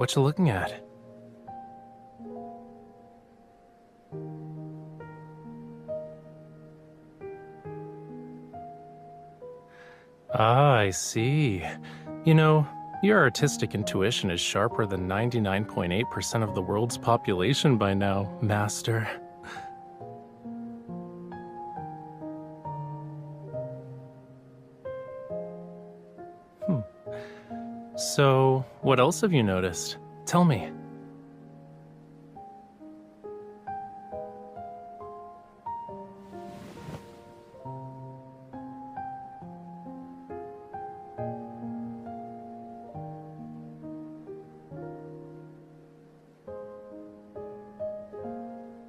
What you looking at? Ah, I see. You know, your artistic intuition is sharper than 99.8% of the world's population by now, Master. So, what else have you noticed? Tell me.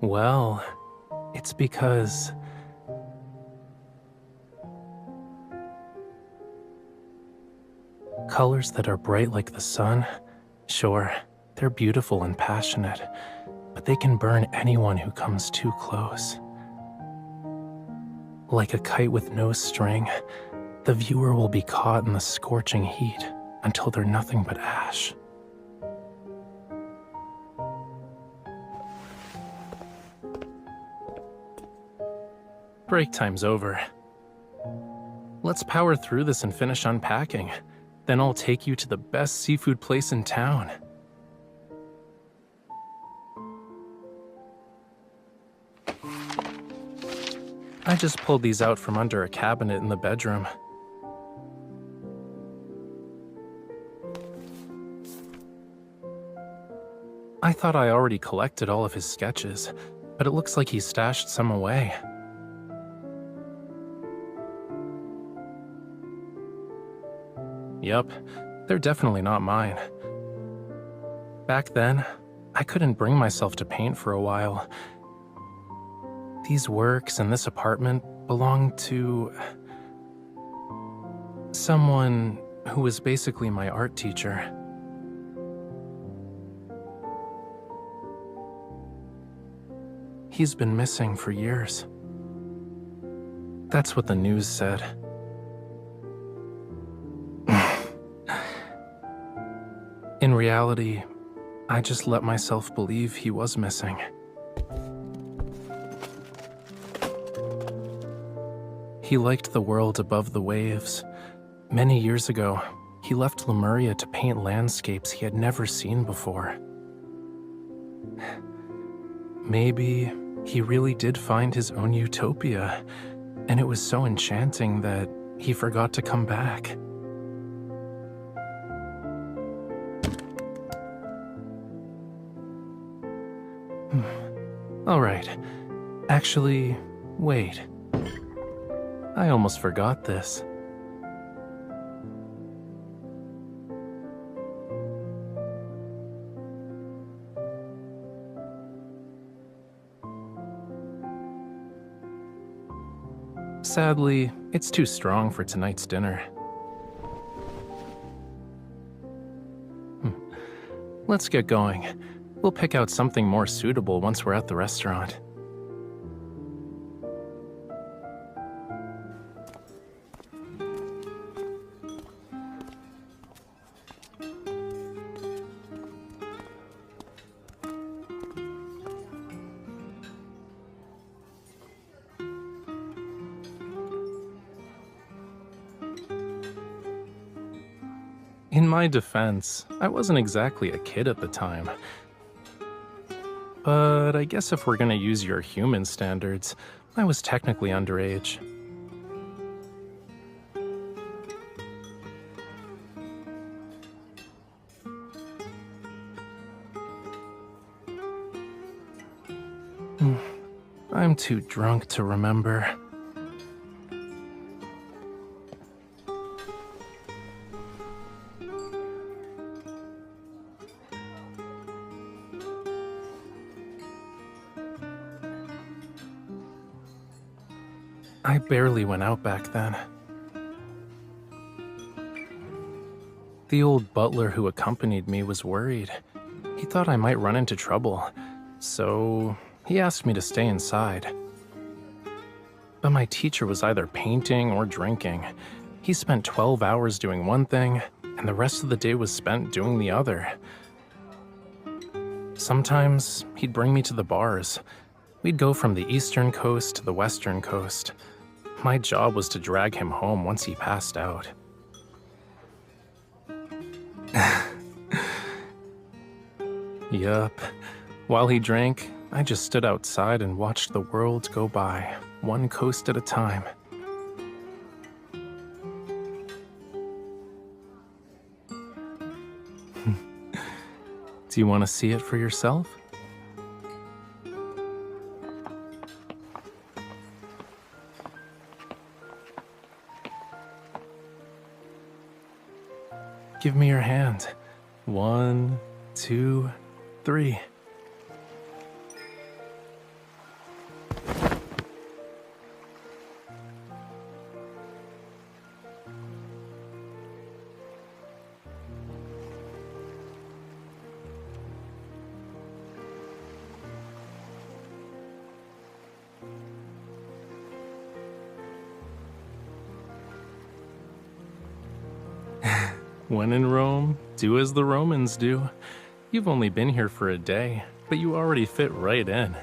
Well, it's because colors that are bright like the sun, sure, they're beautiful and passionate, but they can burn anyone who comes too close. Like a kite with no string, the viewer will be caught in the scorching heat until they're nothing but ash. Break time's over. Let's power through this and finish unpacking. Then I'll take you to the best seafood place in town. I just pulled these out from under a cabinet in the bedroom. I thought I already collected all of his sketches, but it looks like he stashed some away. Yup, they're definitely not mine. Back then, I couldn't bring myself to paint for a while. These works and this apartment belonged to someone who was basically my art teacher. He's been missing for years. That's what the news said. In reality, I just let myself believe he was missing. He liked the world above the waves. Many years ago, he left Lemuria to paint landscapes he had never seen before. Maybe he really did find his own utopia, and it was so enchanting that he forgot to come back. All right. Actually, wait. I almost forgot this. Sadly, it's too strong for tonight's dinner. Let's get going. We'll pick out something more suitable once we're at the restaurant. In my defense, I wasn't exactly a kid at the time. But I guess if we're gonna use your human standards, I was technically underage. I'm too drunk to remember. I barely went out back then. The old butler who accompanied me was worried. He thought I might run into trouble, so he asked me to stay inside. But my teacher was either painting or drinking. He spent 12 hours doing one thing, and the rest of the day was spent doing the other. Sometimes he'd bring me to the bars. We'd go from the eastern coast to the western coast. My job was to drag him home once he passed out. Yup. While he drank, I just stood outside and watched the world go by, one coast at a time. Do you want to see it for yourself? Give me your hand. 1, 2, 3. When in Rome, do as the Romans do. You've only been here for a day, but you already fit right in.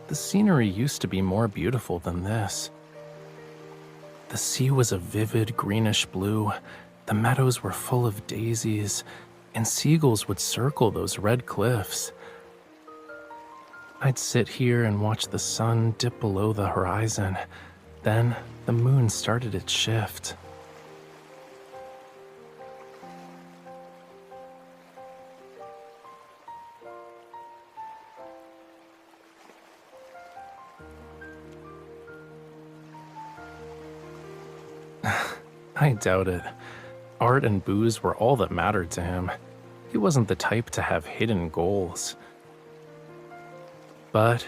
The scenery used to be more beautiful than this. The sea was a vivid greenish blue, the meadows were full of daisies, and seagulls would circle those red cliffs. I'd sit here and watch the sun dip below the horizon. Then the moon started its shift. I doubt it. Art and booze were all that mattered to him. He wasn't the type to have hidden goals. But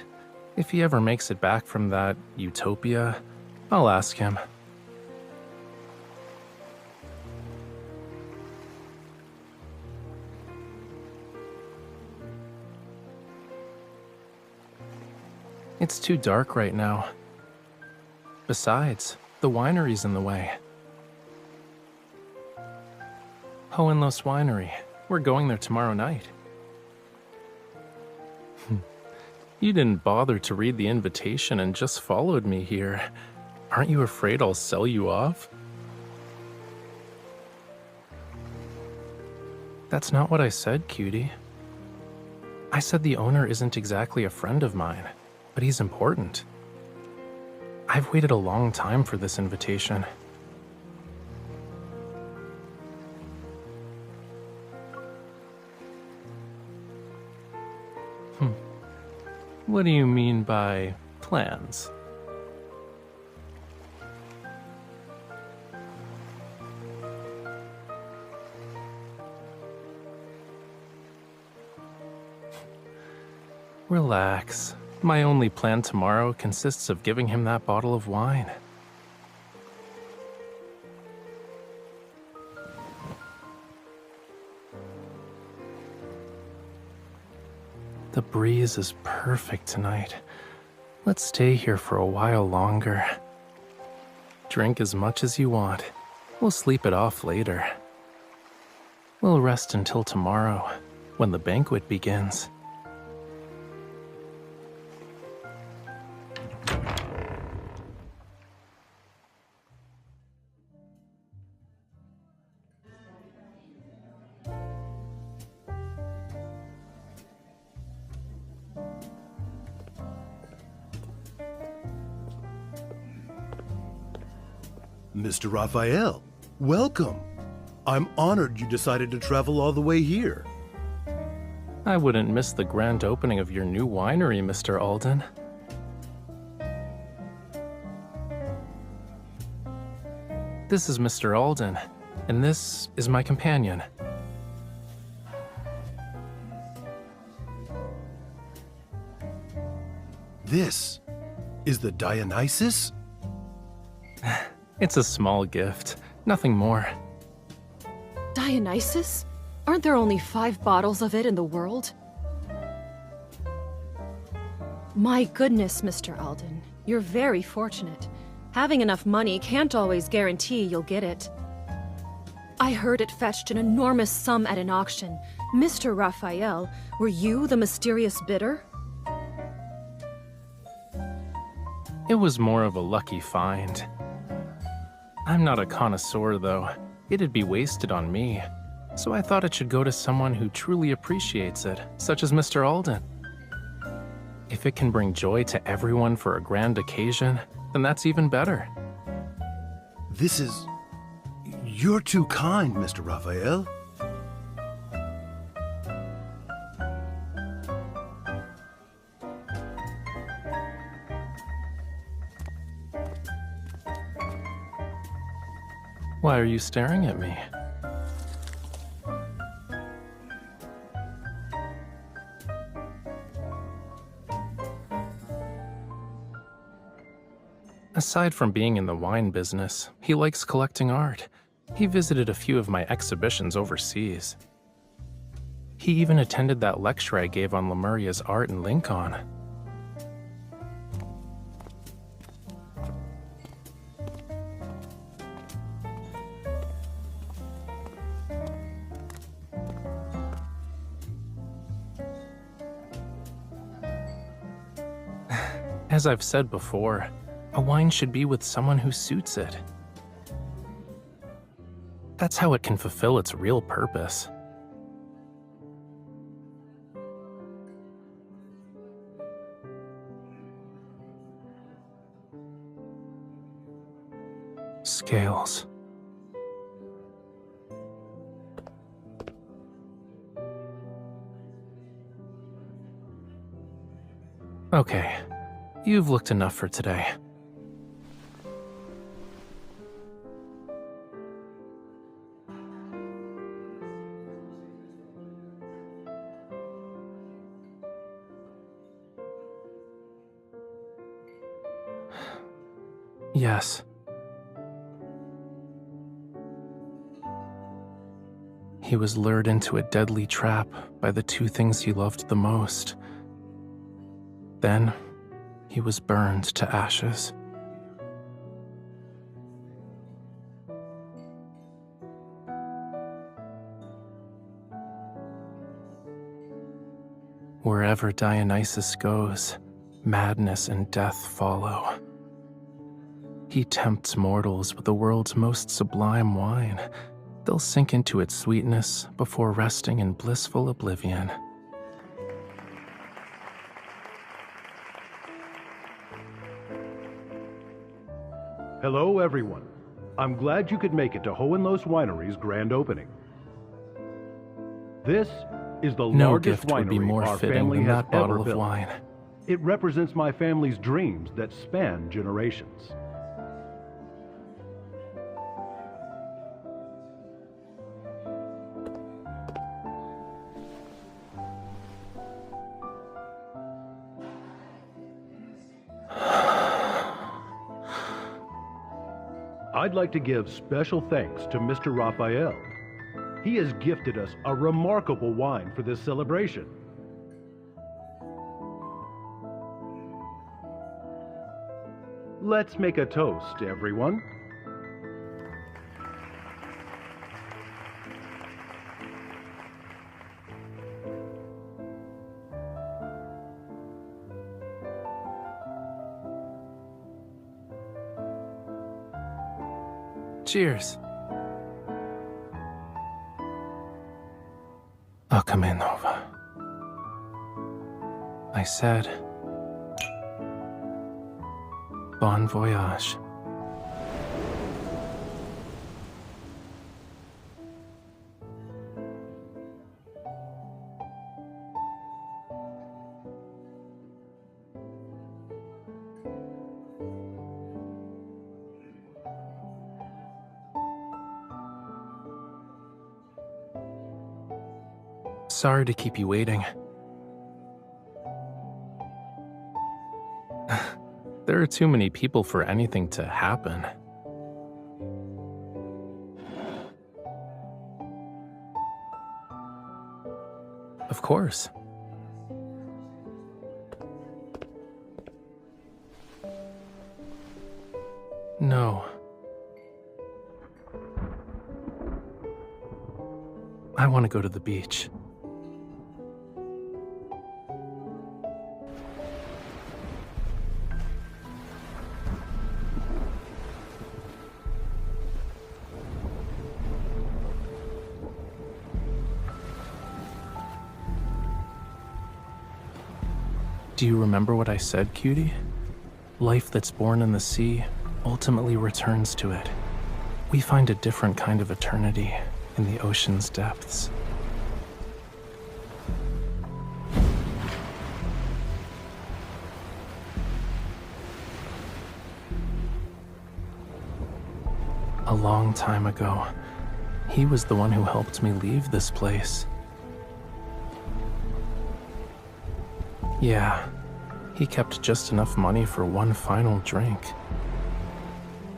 if he ever makes it back from that utopia, I'll ask him. It's too dark right now. Besides, the winery's in the way. Hohenlos Winery. We're going there tomorrow night. You didn't bother to read the invitation and just followed me here. Aren't you afraid I'll sell you off? That's not what I said, cutie. I said the owner isn't exactly a friend of mine, but he's important. I've waited a long time for this invitation. What do you mean by plans? Relax. My only plan tomorrow consists of giving him that bottle of wine. The breeze is perfect tonight. Let's stay here for a while longer. Drink as much as you want. We'll sleep it off later. We'll rest until tomorrow, when the banquet begins. Mr. Rafayel, welcome. I'm honored you decided to travel all the way here. I wouldn't miss the grand opening of your new winery, Mr. Alden. This is Mr. Alden, and this is my companion. This is the Dionysus? It's a small gift, nothing more. Dionysus? Aren't there only 5 bottles of it in the world? My goodness, Mr. Alden. You're very fortunate. Having enough money can't always guarantee you'll get it. I heard it fetched an enormous sum at an auction. Mr. Rafayel, were you the mysterious bidder? It was more of a lucky find. I'm not a connoisseur, though. It'd be wasted on me. So I thought it should go to someone who truly appreciates it, such as Mr. Alden. If it can bring joy to everyone for a grand occasion, then that's even better. This is... You're too kind, Mr. Rafayel. Why are you staring at me? Aside from being in the wine business, he likes collecting art. He visited a few of my exhibitions overseas. He even attended that lecture I gave on Lemuria's art in Lincoln. As I've said before, a wine should be with someone who suits it. That's how it can fulfill its real purpose. Scales. Okay, you've looked enough for today. Yes. He was lured into a deadly trap by the two things he loved the most. Then, he was burned to ashes. Wherever Dionysus goes, madness and death follow. He tempts mortals with the world's most sublime wine. They'll sink into its sweetness before resting in blissful oblivion. Hello, everyone. I'm glad you could make it to Hohenlohes Winery's grand opening. This is the No largest gift would be winery more our fitting family than has that bottle ever of built. wine. It represents my family's dreams that span generations. I'd like to give special thanks to Mr. Raphael. He has gifted us a remarkable wine for this celebration. Let's make a toast, everyone. Cheers. I'll come in, Nova. I said, bon voyage. Sorry to keep you waiting. There are too many people for anything to happen. Of course. No. I want to go to the beach. Do you remember what I said, cutie? Life that's born in the sea ultimately returns to it. We find a different kind of eternity in the ocean's depths. A long time ago, he was the one who helped me leave this place. Yeah, he kept just enough money for one final drink.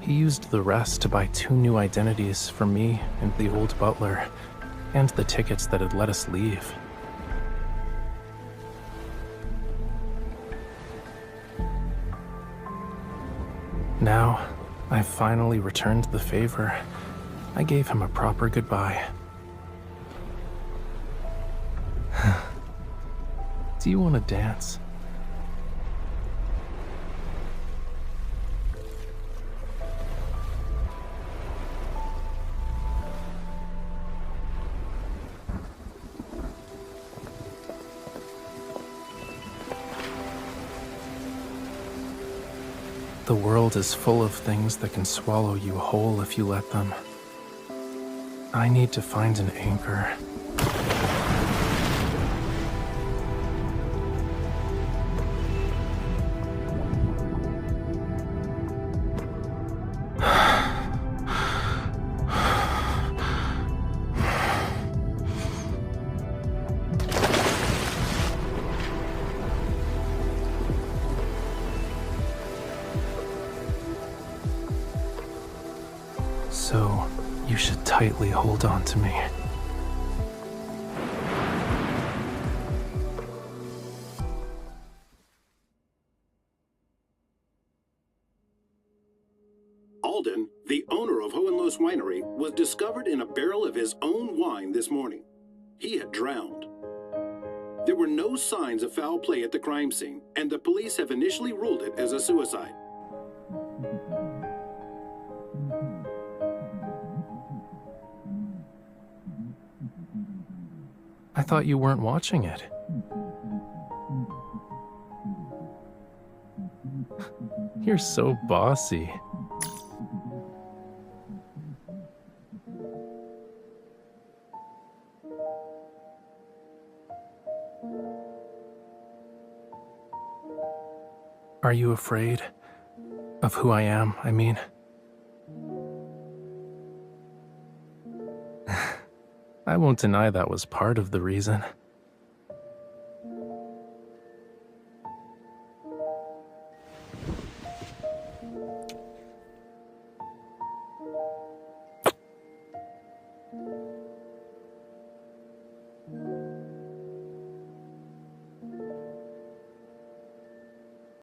He used the rest to buy 2 new identities for me and the old butler, and the tickets that had let us leave. Now, I've finally returned the favor. I gave him a proper goodbye. Do you want to dance? The world is full of things that can swallow you whole if you let them. I need to find an anchor. So, you should tightly hold on to me. Alden, the owner of Hohenlohe's Winery, was discovered in a barrel of his own wine this morning. He had drowned. There were no signs of foul play at the crime scene, and the police have initially ruled it as a suicide. I thought you weren't watching it. You're so bossy. Are you afraid of who I am, I mean? I won't deny that was part of the reason.